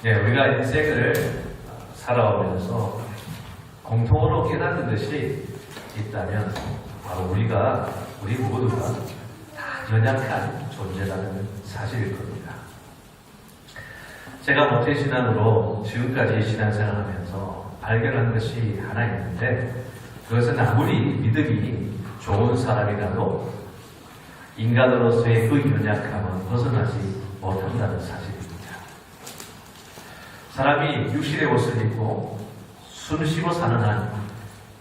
네, 우리가 인생을 살아오면서 공통으로 깨닫는 것이 있다면 바로 우리 모두가 다 연약한 존재라는 사실일 겁니다. 제가 모태신앙으로 지금까지 신앙생활을 하면서 발견한 것이 하나 있는데, 그것은 아무리 믿음이 좋은 사람이라도 인간으로서의 그 연약함은 벗어나지 못한다는 사실입니다. 사람이 육신의 옷을 입고 숨 쉬고 사는 한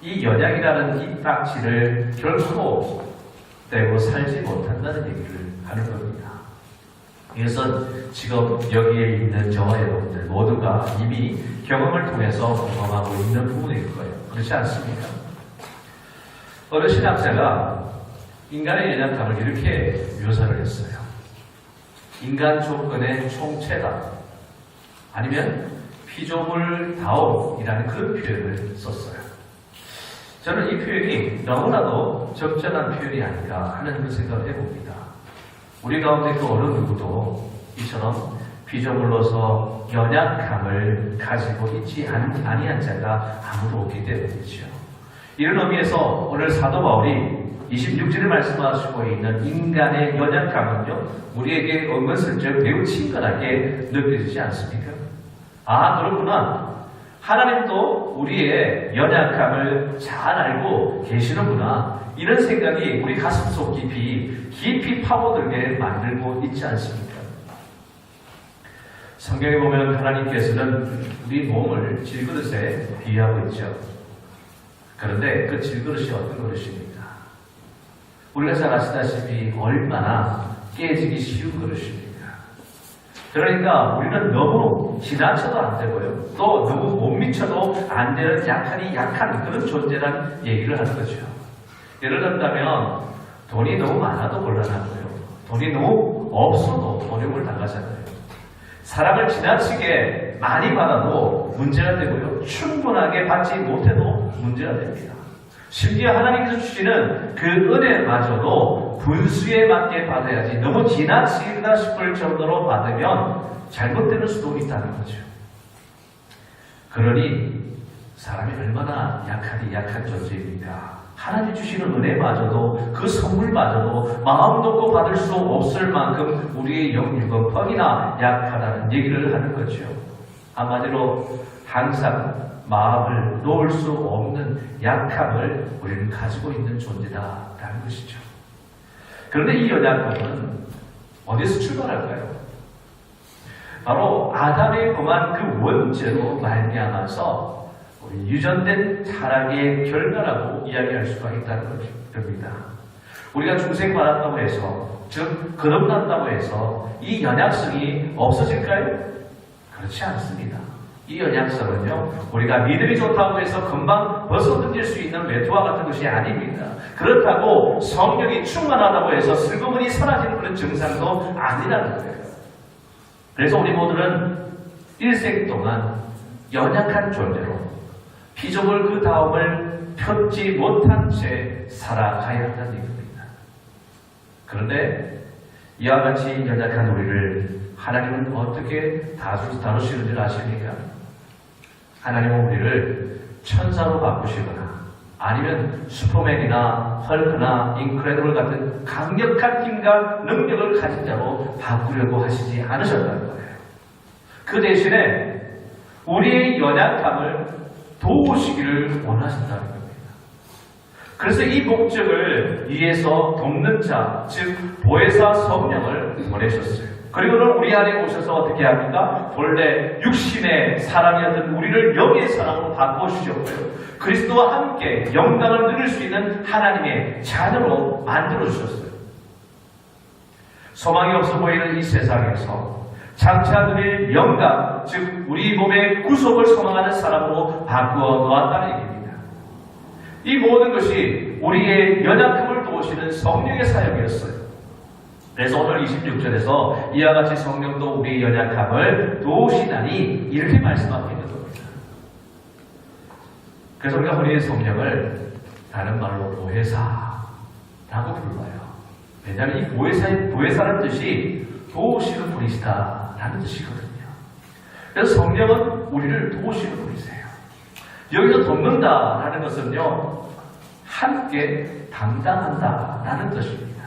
이 연약이라는 이 딱지를 결코 떼고 살지 못한다는 얘기를 하는 겁니다. 이것은 지금 여기에 있는 저와 여러분들 모두가 이미 경험을 통해서 경험하고 있는 부분일 거예요. 그렇지 않습니까? 어느 신학자가 인간의 연약함을 이렇게 묘사를 했어요. 인간 조건의 총체다. 아니면 피조물다움이라는 그런 표현을 썼어요. 저는 이 표현이 너무나도 적절한 표현이 아닌가 하는 그 생각을 해봅니다. 우리 가운데 그 어느 누구도 이처럼 피조물로서 연약함을 가지고 있지 아니한 자가 아무도 없기 때문이죠. 이런 의미에서 오늘 사도 바울이 26절을 말씀하시고 있는 인간의 연약함은요, 우리에게 은근슬쩍 매우 친근하게 느껴지지 않습니까? 아, 그렇구나. 하나님도 우리의 연약함을 잘 알고 계시는구나. 이런 생각이 우리 가슴속 깊이 파고들게 만들고 있지 않습니까? 성경에 보면 하나님께서는 우리 몸을 질그릇에 비유하고 있죠. 그런데 그 질그릇이 어떤 그릇입니까? 우리가 잘 아시다시피 얼마나 깨지기 쉬운 그릇입니다. 그러니까 우리는 너무 지나쳐도 안 되고요. 또 너무 못 미쳐도 안 되는 약한 그런 존재라는 얘기를 하는 거죠. 예를 들자면 돈이 너무 많아도 곤란하고요. 돈이 너무 없어도 어려움을 당하잖아요. 사랑을 지나치게 많이 받아도 문제가 되고요. 충분하게 받지 못해도 문제가 됩니다. 심지어 하나님께서 주시는 그 은혜마저도 분수에 맞게 받아야지 너무 지나치다 싶을 정도로 받으면 잘못되는 수도 있다는 거죠. 그러니 사람이 얼마나 약한 존재입니까? 하나님 주시는 은혜마저도 그 선물마저도 마음 놓고 받을 수 없을 만큼 우리의 영육은 퍽이나 약하다는 얘기를 하는 거죠. 한마디로 항상 마음을 놓을 수 없는 약함을 우리는 가지고 있는 존재다라는 것이죠. 그런데 이 연약함은 어디서 출발할까요? 바로 아담의 범한 그 원죄로 말미암아서 유전된 타락의 결과라고 이야기할 수가 있다는 겁니다. 우리가 중생받았다고 해서, 즉 거듭났다고 해서 이 연약성이 없어질까요? 그렇지 않습니다. 이 연약성은요, 우리가 믿음이 좋다고 해서 금방 벗어던질 수 있는 외투와 같은 것이 아닙니다. 그렇다고 성령이 충만하다고 해서 슬그머니 사라지는 그런 증상도 아니라는 거예요. 그래서 우리 모두는 일생 동안 연약한 존재로 피조물 그 다음을 펴지 못한 채 살아가야 한다는 얘기입니다. 그런데 이와 같이 연약한 우리를 하나님은 어떻게 다루시는 줄 아십니까? 하나님은 우리를 천사로 바꾸시거나 아니면 슈퍼맨이나 헐크나 인크레디블 같은 강력한 힘과 능력을 가진 자로 바꾸려고 하시지 않으셨다는 거예요. 그 대신에 우리의 연약함을 도우시기를 원하신다는 겁니다. 그래서 이 목적을 위해서 돕는 자, 즉 보혜사 성령을 보내셨어요. 그리고는 우리 안에 오셔서 어떻게 합니까? 본래 육신의 사람이었던 우리를 영의 사람으로 바꿔주셨고요. 그리스도와 함께 영광을 누릴 수 있는 하나님의 자녀로 만들어주셨어요. 소망이 없어 보이는 이 세상에서 장차 누릴 영광, 즉 우리 몸의 구속을 소망하는 사람으로 바꾸어 놓았다는 얘기입니다. 이 모든 것이 우리의 연약함을 도우시는 성령의 사역이었어요. 그래서 오늘 26절에서 이와 같이 성령도 우리의 연약함을 도우시나니 이렇게 말씀하고 있는 겁니다. 그래서 우리가 우리의 성령을 다른 말로 보혜사라고 불러요. 왜냐하면 이 보혜사라는 뜻이 도우시는 분이시다라는 뜻이거든요. 그래서 성령은 우리를 도우시는 분이세요. 여기서 돕는다라는 것은요, 함께 담당한다라는 뜻입니다.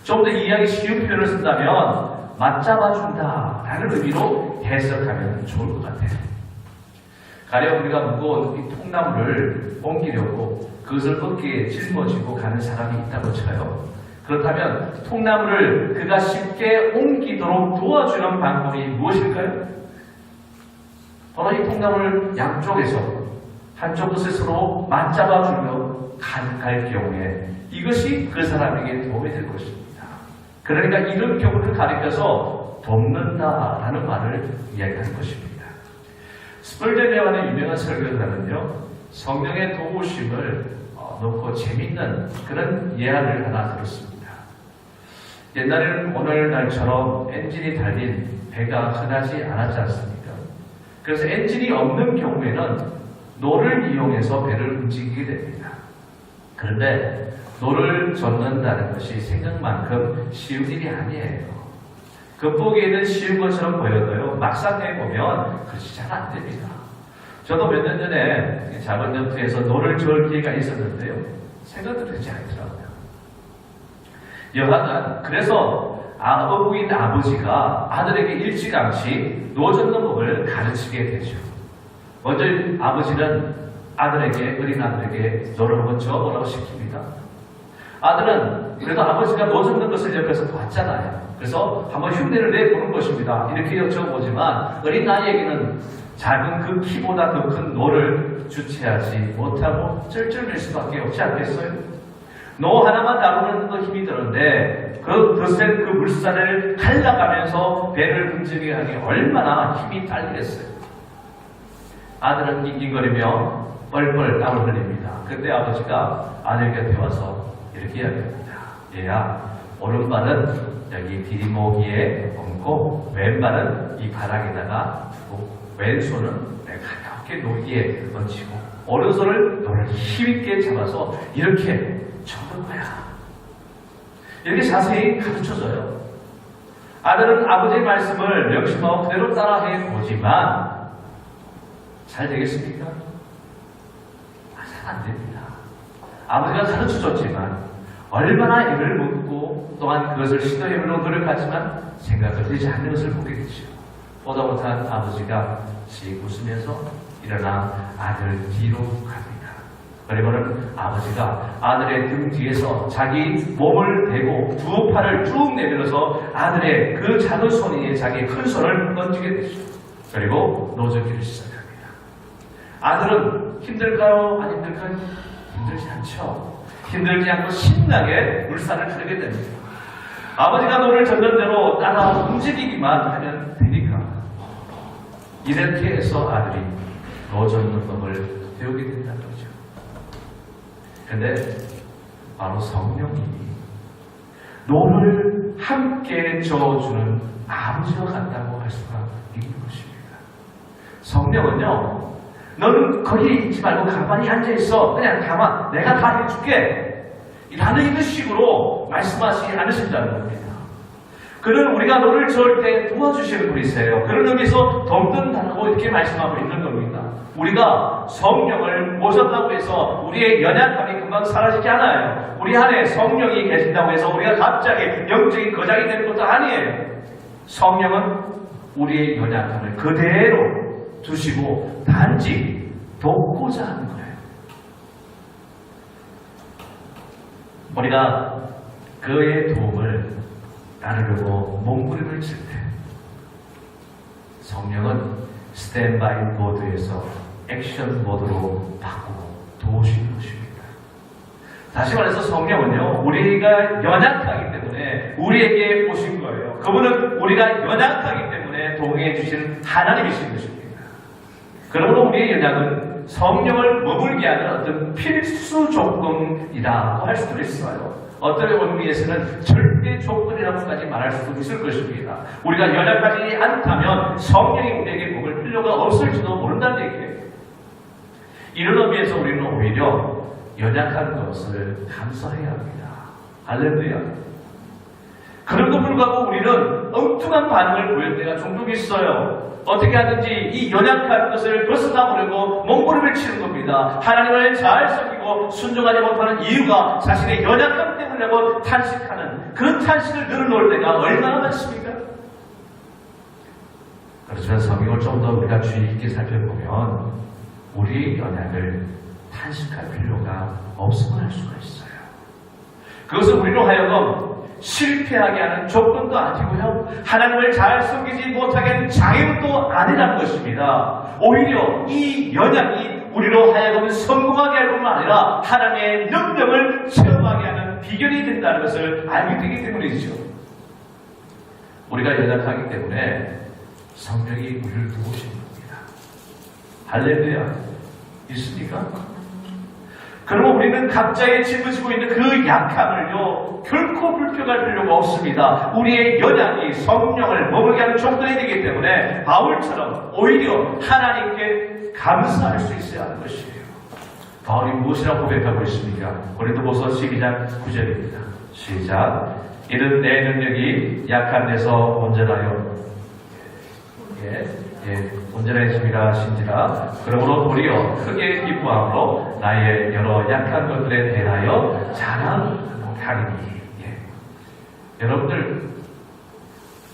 좀 더 이해하기 쉬운 표현을 쓴다면 맞잡아준다라는 의미로 해석하면 좋을 것 같아요. 가령 우리가 무거운 이 통나무를 옮기려고 그것을 어깨에 짊어지고 가는 사람이 있다고 쳐요. 그렇다면 통나무를 그가 쉽게 옮기도록 도와주는 방법이 무엇일까요? 바로 이 통나무를 양쪽에서 한쪽 것을 서로 맞잡아주며 갈 경우에 이것이 그 사람에게 도움이 될 것입니다. 그러니까 이런 경우를 가리켜서 돕는다라는 말을 이야기하는 것입니다. 스펄전 여한의 유명한 설교자는요, 성령의 도우심을 놓고 재밌는 그런 예화를 하나 들었습니다. 옛날에는 오늘날처럼 엔진이 달린 배가 흔하지 않았지 않습니까? 그래서 엔진이 없는 경우에는 노를 이용해서 배를 움직이게 됩니다. 그런데 노를 젓는다는 것이 생각만큼 쉬운 일이 아니에요. 겉보기에는 쉬운 것처럼 보여도요, 막상 해보면 그것이 잘 안 됩니다. 저도 몇 년 전에 작은 영토에서 노를 저을 기회가 있었는데요, 생각도 되지 않더라고요. 여하간 그래서 어부인 아버지가 아들에게 일찌감치 노 젓는 법을 가르치게 되죠. 먼저 아버지는 어린 아들에게 노를 한번 저어보라고 시킵니다. 아들은 그래도 아버지가 노 젓는 것을 옆에서 봤잖아요. 그래서 한번 흉내를 내보는 것입니다. 이렇게 여쭤보지만 어린 아이에게는 작은 그 키보다 더 큰 노를 주체하지 못하고 쩔쩔맬 수밖에 없지 않겠어요? 노 하나만 다루는 거 힘이 드는데 그 거센 그 물살을 갈라가면서 배를 움직이게 하기 얼마나 힘이 딸리겠어요? 아들은 낑낑거리며 뻘뻘 땀을 흘립니다. 그때 아버지가 아들 곁에 와서 이렇게 이야기합니다. 얘야, 오른발은 여기 디디모기에 얹고 왼발은 이 바닥에다가 두고 왼손은 가볍게 노기에 얹히고 오른손을 너를 힘있게 잡아서 이렇게 접는 거야. 이렇게 자세히 가르쳐줘요. 아들은 아버지의 말씀을 명심하고 그대로 따라해 보지만 잘 되겠습니까? 잘 안 됩니다. 아버지가 가르쳐줬지만 얼마나 애를 묻고 또한 그것을 시도해보려고 노력하지만 생각을 되지 않는 것을 보게 되죠. 보다 못한 아버지가 씩 웃으면서 일어나 아들 뒤로 갑니다. 그리고는 아버지가 아들의 등 뒤에서 자기 몸을 대고 두 팔을 쭉 내밀어서 아들의 그 작은 손 위에 자기의 큰 손을 얹게 되죠. 그리고 노젓기를 시작합니다. 아들은 힘들까요? 안 힘들까요? 힘들지 않죠. 힘들지 않고 신나게 물살을 타게 됩니다. 아버지가 노를 젓는 대로 따라 움직이기만 하면 되니까. 이렇게 해서 아들이 노 젓는 법을 배우게 된다는 거죠. 근데 바로 성령님이 노를 함께 저어주는 아버지와 같다고 할 수가 있는 것입니다. 성령은요, 너는 거기 있지 말고 가만히 앉아있어. 그냥 가만, 내가 다 해줄게. 라는 이런 식으로 말씀하시지 않으신다는 겁니다. 그는 우리가 노를 저을 때 도와주시는 분이세요. 그런 의미에서 돕는다고 이렇게 말씀하고 있는 겁니다. 우리가 성령을 모셨다고 해서 우리의 연약함이 금방 사라지지 않아요. 우리 안에 성령이 계신다고 해서 우리가 갑자기 영적인 거장이 되는 것도 아니에요. 성령은 우리의 연약함을 그대로 두시고 단지 돕고자 하는 거예요. 우리가 그의 도움을 따르려고 몸부림을 칠 때 성령은 스탠바이 모드에서 액션 모드로 바꾸고 도우시는 것입니다. 다시 말해서 성령은요, 우리가 연약하기 때문에 우리에게 오신 거예요. 그분은 우리가 연약하기 때문에 동행해 주시는 하나님이신 것입니다. 그러므로 우리의 연약은 성령을 머물게 하는 어떤 필수 조건이라고 할 수도 있어요. 어떤 의미에서는 절대 조건이라고까지 말할 수도 있을 것입니다. 우리가 연약하지 않다면 성령이 우리에게 먹을 필요가 없을지도 모른다는 얘기예요. 이런 의미에서 우리는 오히려 연약한 것을 감사해야 합니다. 할렐루야. 그럼에도 불구하고 우리는 엉뚱한 엉뚱한 반응을 보일 때가 종종 있어요. 어떻게 하든지 이 연약한 것을 벗어나보려고 몸부림을 치는 겁니다. 하나님을 잘 섬기고 순종하지 못하는 이유가 자신의 연약함 때문이라고 탄식하는 그 탄식을 늘어놓을 때가 얼마나 많습니까? 그렇지만 성경을 좀 더 우리가 주의 깊게 살펴보면 우리의 연약을 탄식할 필요가 없음을 알 수가 있어요. 그것은 우리로 하여금 실패하게 하는 조건도 아니고요. 하나님을 잘 섬기지 못하게 하는 장애물도 아니라는 것입니다. 오히려 이 연약이 우리로 하여금 성공하게 할 뿐만 아니라 하나님의 능력을 체험하게 하는 비결이 된다는 것을 알게 되기 때문이죠. 우리가 연약하기 때문에 성령이 우리를 도우시는 겁니다. 할렐루야. 있습니까? 그러면 우리는 각자의 짊어지고 있는 그 약함을요 결코 불평할 필요가 없습니다. 우리의 연약이 성령을 머물게 하는 조건이 되기 때문에 바울처럼 오히려 하나님께 감사할 수 있어야 하는 것이에요. 바울이 무엇이라고 고백하고 있습니까? 고린도후서 12장 9절입니다. 시작. 이는 내 능력이 약한 데서 온전하여 온전해짐이라 하신지라. 그러므로 도리어 크게 기뻐함으로 나의 여러 약한 것들에 대하여 자랑하리니. 여러분들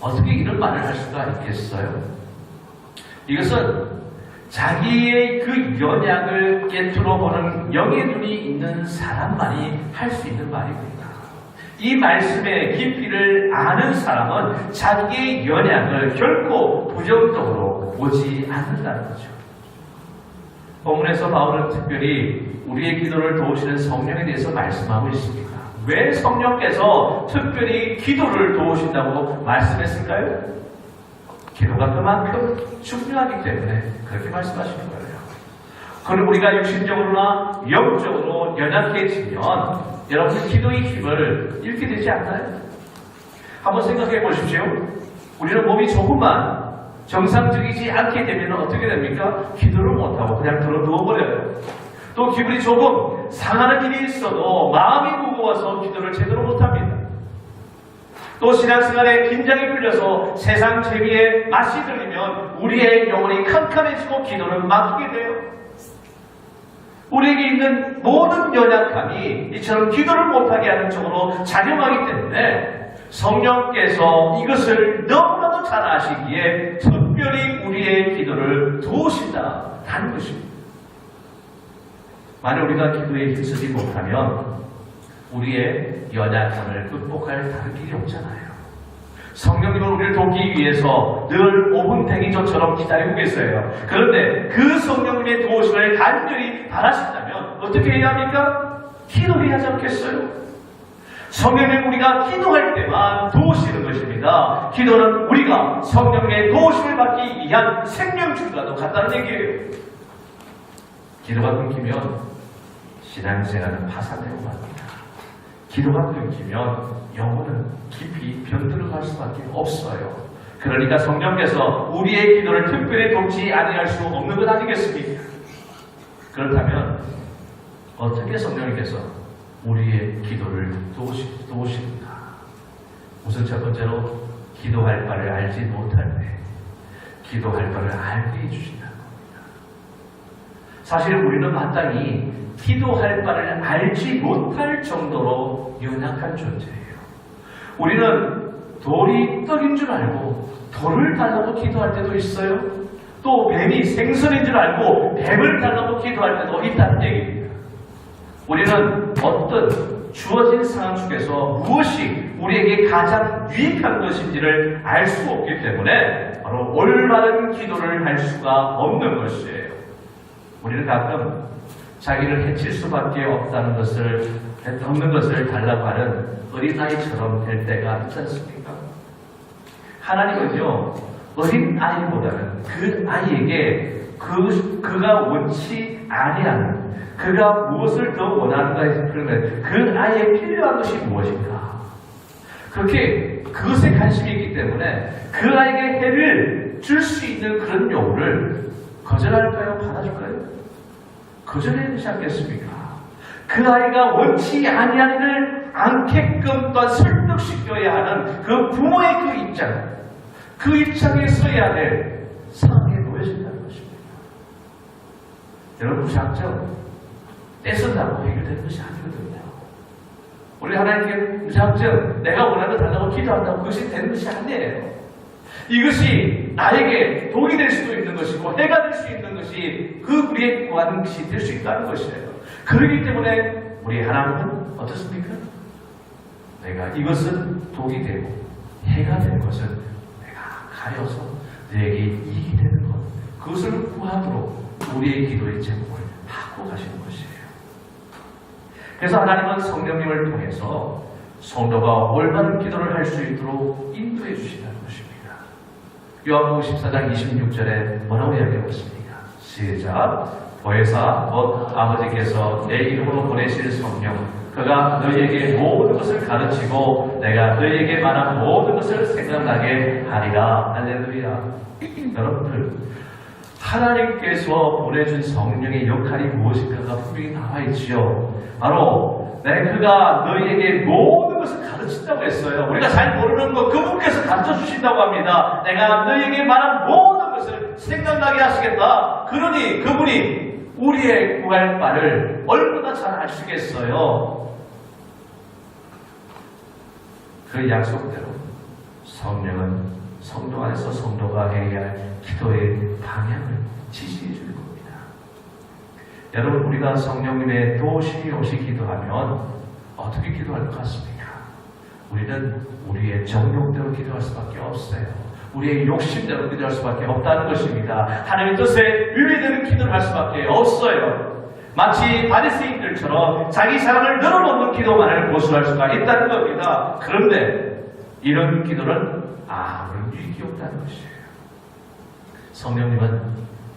어떻게 이런 말을 할 수가 있겠어요? 이것은 자기의 그 연약을 깨트려 보는 영의 눈이 있는 사람만이 할 수 있는 말입니다. 이 말씀의 깊이를 아는 사람은 자기의 연약을 결코 부정적으로 보지 않는다는 거죠. 본문에서 바울은 특별히 우리의 기도를 도우시는 성령에 대해서 말씀하고 있습니다. 왜 성령께서 특별히 기도를 도우신다고 말씀했을까요? 기도가 그만큼 중요하기 때문에 그렇게 말씀하시는 거예요. 그럼 우리가 육신적으로나 영적으로 연약해지면 여러분 기도의 힘을 잃게 되지 않나요? 한번 생각해 보십시오. 우리는 몸이 조금만 정상적이지 않게 되면 어떻게 됩니까? 기도를 못하고 그냥 들어누워버려요. 또 기분이 조금 상하는 일이 있어도 마음이 무거워서 기도를 제대로 못합니다. 또 신앙생활에 긴장이 풀려서 세상 재미에 맛이 들리면 우리의 영혼이 캄캄해지고 기도를 막히게 돼요. 우리에게 있는 모든 연약함이 이처럼 기도를 못하게 하는 쪽으로 작용하기 때문에 성령께서 이것을 너무나도 잘 아시기에 특별히 우리의 기도를 도우신다는 것입니다. 만약 우리가 기도에 힘쓰지 못하면 우리의 연약함을 극복할 다른 길이 없잖아요. 성령님은 우리를 돕기 위해서 늘 5분 대기조처럼 기다리고 계세요. 그런데 그 성령님의 도우심을 간절히 바라신다면 어떻게 해야 합니까? 기도해야 하지 않겠어요? 성령님 우리가 기도할 때만 도우시는 것입니다. 기도는 우리가 성령님의 도우심을 받기 위한 생명줄과도 같다는 얘기예요. 기도가 끊기면 신앙생활은 파산되고 맙니다. 기도가 끊기면 영혼은 깊이 병들어갈 수밖에 없어요. 그러니까 성령께서 우리의 기도를 특별히 돕지 아니할 수 없는 것 아니겠습니까? 그렇다면 어떻게 성령님께서 우리의 기도를 도우십니까? 우선 첫 번째로 기도할 바를 알지 못할 때 기도할 바를 알게 해주신다는 겁니다. 사실 우리는 마땅히 기도할 바를 알지 못할 정도로 연약한 존재예요. 우리는 돌이 떡인 줄 알고 돌을 달라고 기도할 때도 있어요. 또 뱀이 생선인 줄 알고 뱀을 달라고 기도할 때도 있다는 얘기입니다. 우리는 어떤 주어진 상황 속에서 무엇이 우리에게 가장 유익한 것인지를 알 수 없기 때문에 바로 올바른 기도를 할 수가 없는 것이에요. 우리는 가끔 자기를 해칠 수밖에 없는 것을 달라고 하는 어린아이처럼 될 때가 있지 않습니까? 하나님은요, 어린아이보다는 그 아이에게 그가 원치 아니하는, 그가 무엇을 더 원하는가, 그러면 그 아이에 필요한 것이 무엇인가? 그렇게 그것에 관심이 있기 때문에 그 아이에게 해를 줄 수 있는 그런 요구를 거절할까요? 받아줄까요? 거절해야 되지 않겠습니까? 그 아이가 원치 아니하는 않게끔 또한 설득시켜야 하는 그 부모의 그 입장, 그 입장에 서야 될 상황에 놓여진다는 것입니다. 여러분, 무작정 떼쓴다고 해결되는 것이 아니거든요. 우리 하나님께 무작정 내가 원하는 거 달라고 기도한다고 그것이 되는 것이 아니에요. 이것이 나에게 독이 될 수도 있는 것이고 해가 될 수 있는 것이 그 우리의 구하는 것이 될 수 있다는 것이에요. 그렇기 때문에 우리 하나님은 어떻습니까? 내가 이것은 독이 되고 해가 될 것은 내가 가려서 너에게 이익이 되는 것, 그것을 구하도록 우리의 기도의 제목을 바꿔 가시는 것이에요. 그래서 하나님은 성령님을 통해서 성도가 올바른 기도를 할 수 있도록 인도해 주신다는 것입니다. 요한복음 14장 26절에 뭐라고 이야기하고 있습니까? 시작. 보혜사 곧 아버지께서 내 이름으로 보내실 성령, 그가 너희에게 모든 것을 가르치고 내가 너희에게 말한 모든 것을 생각나게 하리라. 할렐루야. 여러분들, 하나님께서 보내준 성령의 역할이 무엇인가가 분명히 나와 있지요. 바로 그가 너희에게 모든 것을 가르친다고 했어요. 우리가 잘 모르는 것 그분께서 가르쳐 주신다고 합니다. 내가 너희에게 말한 모든 것을 생각나게 하시겠다. 그러니 그분이 우리의 구할 바를 얼마나 잘 아시겠어요. 그 약속대로 성령은 성도 안에서 성도가 해야 할 기도의 방향을 지시해 줄 겁니다. 여러분, 우리가 성령님의 도우심이 없이 기도하면 어떻게 기도할 것 같습니까? 우리는 우리의 정욕대로 기도할 수밖에 없어요. 우리의 욕심대로 기도할 수밖에 없다는 것입니다. 하나님의 뜻에 위배되는 기도를 할 수밖에 없어요. 마치 바리새인들처럼 자기 사랑을 늘어놓는 기도만을 고수할 수가 있다는 겁니다. 그런데 이런 기도는 아무런 유익이 없다는 것이에요. 성령님은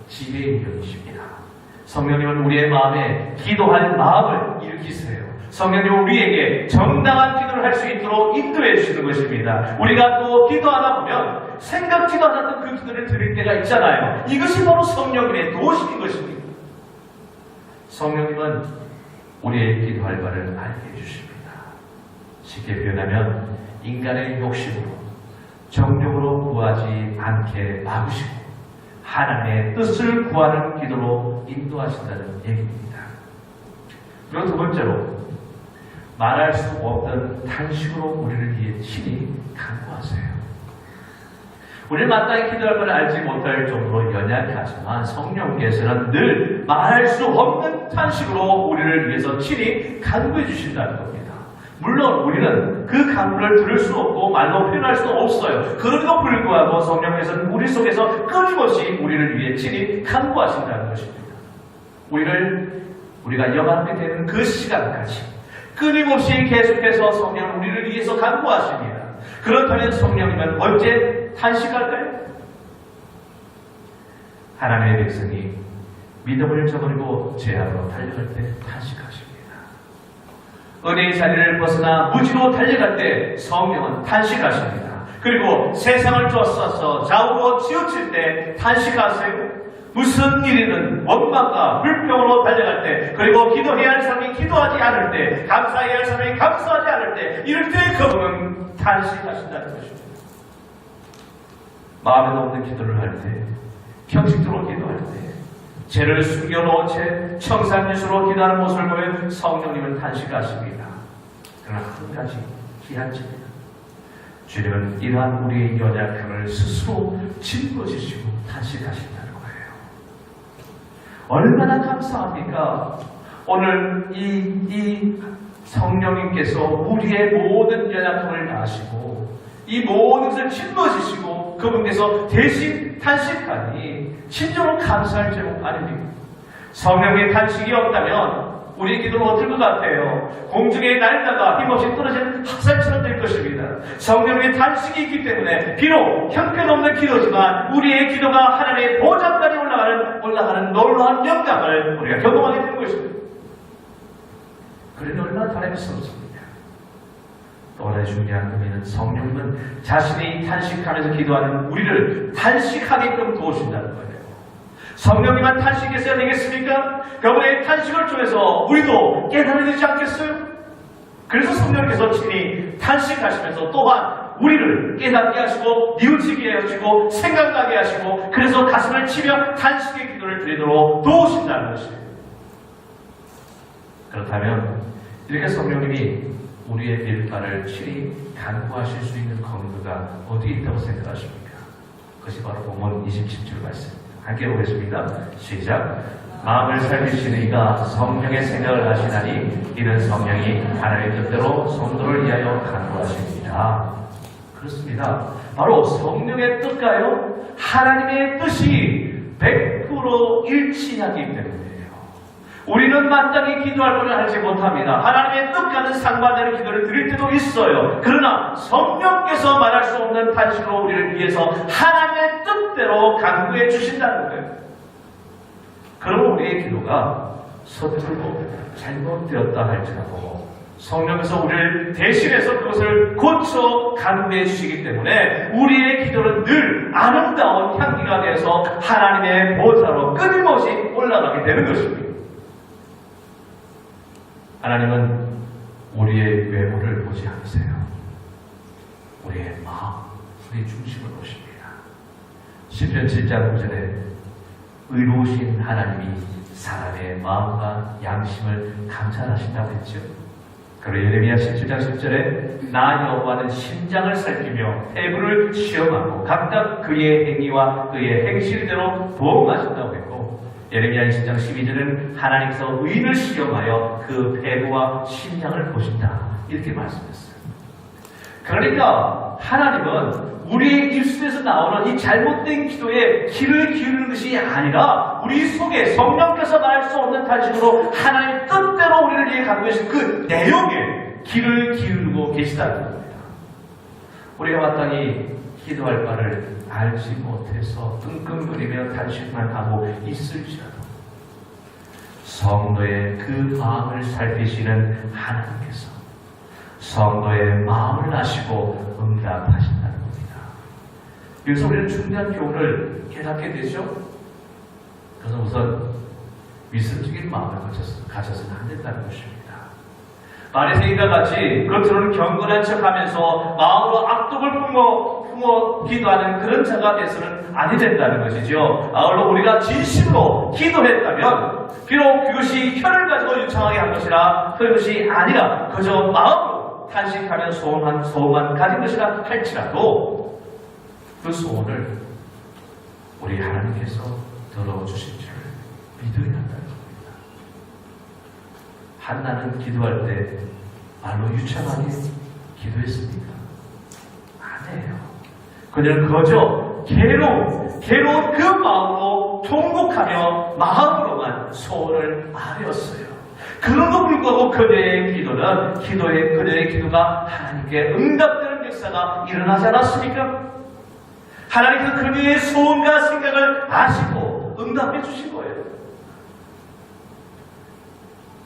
지혜의 영이십니다. 성령님은 우리의 마음에 기도할 마음을 일으키세요. 성령님은 우리에게 정당한 기도를 할 수 있도록 인도해 주시는 것입니다. 우리가 또 기도하다 보면 생각지도 않았던 그 기도를 드릴 때가 있잖아요. 이것이 바로 성령님의 도우심인 것입니다. 성령님은 우리의 기도할 바를 알게 해주십니다. 쉽게 표현하면 인간의 욕심으로 정욕으로 구하지 않게 막으시고 하나님의 뜻을 구하는 기도로 인도하신다는 얘기입니다. 그리고 두 번째로 말할 수 없던 탄식으로 우리를 위해 친히 간구하세요. 우리는 마땅히 기도할 걸 알지 못할 정도로 연약하지만 성령께서는 늘 말할 수 없는 탄식으로 우리를 위해서 친히 간구해 주신다는 겁니다. 물론 우리는 그 간구를 들을 수 없고 말로 표현할 수 없어요. 그럼에도 불구하고 성령께서는 우리 속에서 끊임없이 우리를 위해 친히 간구하신다는 것입니다. 우리가 영하게 되는 그 시간까지 끊임없이 계속해서 성령은 우리를 위해서 간구하십니다. 그렇다면 성령님은 언제 탄식할까요? 하나님의 백성이 믿음을 저버리고 죄악으로 달려갈 때 탄식하십니다. 은혜의 자리를 벗어나 무지로 달려갈 때 성령은 탄식하십니다. 그리고 세상을 쫓아서 좌우로 치우칠 때 탄식하세요. 무슨 일이든 원망과 불평으로 달려갈 때, 그리고 기도해야 할 사람이 기도하지 않을 때, 감사해야 할 사람이 감사하지 않을 때, 이럴 때 그분은 탄식하신다는 것입니다. 마음에 없는 기도를 할 때, 형식적으로 기도할 때, 죄를 숨겨놓은 채 청산유수로 기도하는 모습을 보여 성령님은 탄식하십니다. 그러나 한 가지 기한점입니다. 주님은 이러한 우리의 연약함을 스스로 짊어지시고 탄식하신다는 거예요. 얼마나 감사합니까? 오늘 이 성령님께서 우리의 모든 연약함을 다하시고 이 모든 것을 짊어지시고 그분께서 대신 탄식하니 심정으로 감사할 제목 아닙니까? 성령의 탄식이 없다면 우리의 기도는 어떨 것 같아요? 공중에 날다가 힘없이 떨어지는 학살처럼 될 것입니다. 성령의 탄식이 있기 때문에 비록 형편없는 기도지만 우리의 기도가 하나님의 보좌까지 올라가는 놀라운 영광을 우리가 경험하게 되는 것입니다. 그러니 얼마나 바람스럽습니까? 또 하나의 중요한 의미는 성령님은 자신이 탄식하면서 기도하는 우리를 탄식하게끔 도우신다는 거예요. 성령님만 탄식했어야 되겠습니까? 그분의 탄식을 통해서 우리도 깨달아야 되지 않겠어요? 그래서 성령께서 친히 탄식하시면서 또한 우리를 깨닫게 하시고 뉘우치게 하시고 생각나게 하시고 그래서 가슴을 치며 탄식의 기도를 드리도록 도우신다는 것이에요. 그렇다면 이렇게 성령님이 우리의 밀가를 친히 간구하실 수 있는 근거가 어디에 있다고 생각하십니까? 그것이 바로 본문 27절 말씀입니다. 함께 보겠습니다. 시작. 마음을 살피시는 이가 성령의 생각을 하시나니 이는 성령이 하나님의 뜻대로 성도를 위하여 간구하십니다. 그렇습니다. 바로 성령의 뜻과요 하나님의 뜻이 100% 일치하기 때문이에요. 우리는 마땅히 기도할 것을 하지 못합니다. 하나님의 뜻과는 상반되는 기도를 드릴 때도 있어요. 그러나 성령께서 말할 수 없는 탄식으로 우리를 위해서 하나님의 뜻대로 간구해 주신다는 거예요. 그러면 우리의 기도가 서툴고 잘못되었다 할지라도 성령께서 우리를 대신해서 그것을 고쳐 간구해 주시기 때문에 우리의 기도는 늘 아름다운 향기가 되어서 하나님의 보좌로 끊임없이 올라가게 되는 것입니다. 하나님은 우리의 외모를 보지 않으세요. 우리의 마음, 우리의 중심을 보십니다. 시편 7장 9절에 의로우신 하나님이 사람의 마음과 양심을 감찰하신다고 했죠. 그리고 예레미야 17장 10절에 나 여호와는 심장을 살피며 폐부를 시험하고 각각 그의 행위와 그의 행실대로 보응하신다고 했고 예레미야 20장 12절은 하나님께서 의인을 시험하여 그 폐부와 심장을 보신다 이렇게 말씀했어요. 그러니까 하나님은 우리의 입술에서 나오는 이 잘못된 기도에 귀를 기울이는 것이 아니라 우리 속에 성령께서 말할 수 없는 탄식으로 하나님의 뜻대로 우리를 위해 갖고 계신 그 내용에 귀를 기울이고 계시다는 겁니다. 우리가 마땅히 기도할 바를 알지 못해서 끙끙거리며 탄식만 하고 있을지라도 성도의 그 마음을 살피시는 하나님께서 성도의 마음을 아시고 응답하신다는 겁니다. 여기서 우리는 중요한 교훈을 깨닫게 되죠. 그래서 우선 위선적인 마음을 가져서는 안 된다는 것입니다. 바리새인과 같이 겉으로는 경건한 척하면서 마음으로 악독을 품어 기도하는 그런 자가 돼서는 아니 된다는 것이죠. 아울러 우리가 진심으로 기도했다면 비록 그것이 혀를 가지고 유창하게 한 것이라 그것이 아니라 그저 마음으로 탄식하며 소원만 가진 것이라 할지라도 그 소원을 우리 하나님께서 들어주신 줄 믿어야 한다는 겁니다. 한나는 기도할 때 말로 유창하게 기도했습니까? 아니에요. 그녀는 거저 괴로운 그 마음으로 통곡하며 마음으로만 소원을 아뢰었어요. 그럼에도 불구하고 그녀의 기도가 하나님께 응답되는 역사가 일어나지 않았습니까? 하나님께서 그녀의 소원과 생각을 아시고 응답해 주신 거예요.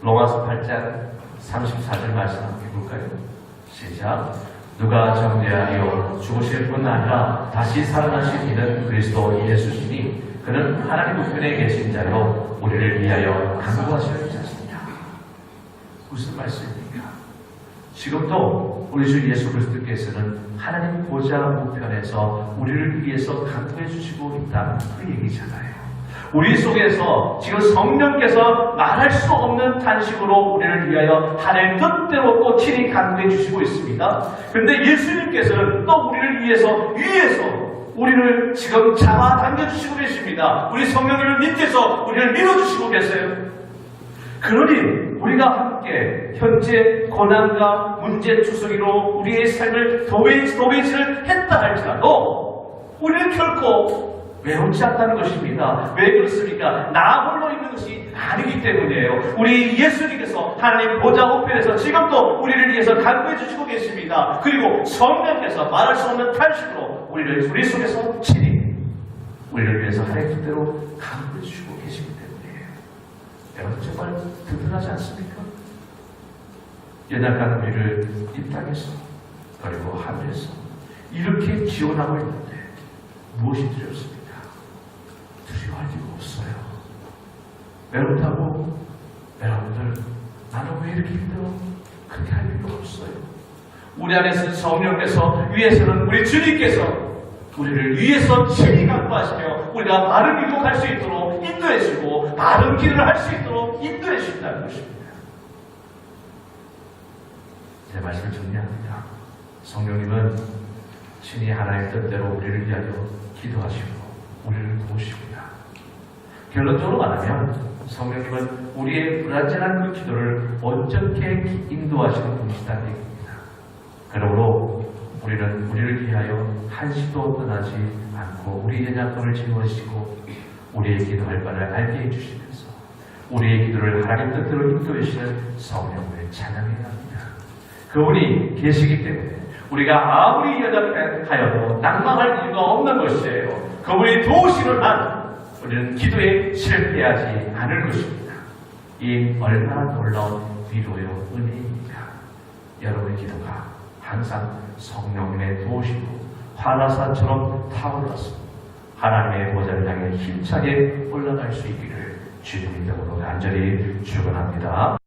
로마서 8장 34절 말씀 함께 볼까요? 시작. 누가 정죄하리요 죽으실 뿐 아니라 다시 살아나신 이는 그리스도 예수시니 그는 하나님 우편에 계신 자요 우리를 위하여 간구하시는 자십니다. 무슨 말씀입니까? 지금도 우리 주 예수 그리스도께서는 하나님 보좌 우편에서 우리를 위해서 간구해 주시고 있다는 그 얘기잖아요. 우리 속에서 지금 성령께서 말할 수 없는 탄식으로 우리를 위하여 하나님 뜻대로 또 친히 간구해 주시고 있습니다. 그런데 예수님께서는 또 우리를 위해서 우리를 지금 잡아당겨 주시고 계십니다. 우리 성령님을 밑에서 우리를 밀어주시고 계세요. 그러니 우리가 함께 현재 고난과 문제 추스기로 우리의 삶을 도배질을 했다 할지라도 우리는 결코 외롭지 않다는 것입니다. 왜 그렇습니까? 나 홀로 있는 것이 아니기 때문이에요. 우리 예수님께서 하나님 보좌 우편에서 지금도 우리를 위해서 간구해 주시고 계십니다. 그리고 성령께서 말할 수 없는 탄식으로 우리 속에서 친히 우리를 위해서 하나님 뜻대로 간구해 주시고 계시기 때문이에요. 여러분 정말 든든하지 않습니까? 연약한 우리를 이 땅에서 그리고 하늘에서 이렇게 지원하고 있는데 무엇이 두렵습니까? 두려워할 이유가 없어요. 외롭다고 여러분들 나는 왜 이렇게 힘들어? 그렇게 할 필요가 없어요. 우리 안에서 성령께서, 위에서는 우리 주님께서 우리를 위에서 친히 강구하시며 우리가 바른 길로 갈 수 있도록 인도해 주고 바른 길을 할 수 있도록 인도해 주신다는 것입니다. 제 말씀을 정리합니다. 성령님은 친히 하나님의 뜻대로 우리를 위하여 기도하시고 우리를 도우십니다. 결론적으로 말하면 성령님은 우리의 불완전한 그 기도를 온전케 인도하시는 분이시다는 얘기입니다. 그러므로 우리는 우리를 위하여 한시도 떠나지 않고 우리의 연약함을 짊어지시고 우리의 기도할 바를 알게 해주시면서 우리의 기도를 하나님 뜻대로 인도해 주시는 성령을 찬양해야 합니다. 그분이 계시기 때문에 우리가 아무리 연약하여도 낭망할 이유가 없는 것이에요. 그분이 도우시는 한 우리는 기도에 실패하지 않을 것입니다. 이 얼마나 놀라운 위로요 은혜입니까? 여러분의 기도가 항상 성령님의 도우심으로 화나산처럼 타올라서 하나님의 보좌를 향해 힘차게 올라갈 수 있기를 주님의 이름으로 간절히 축원합니다.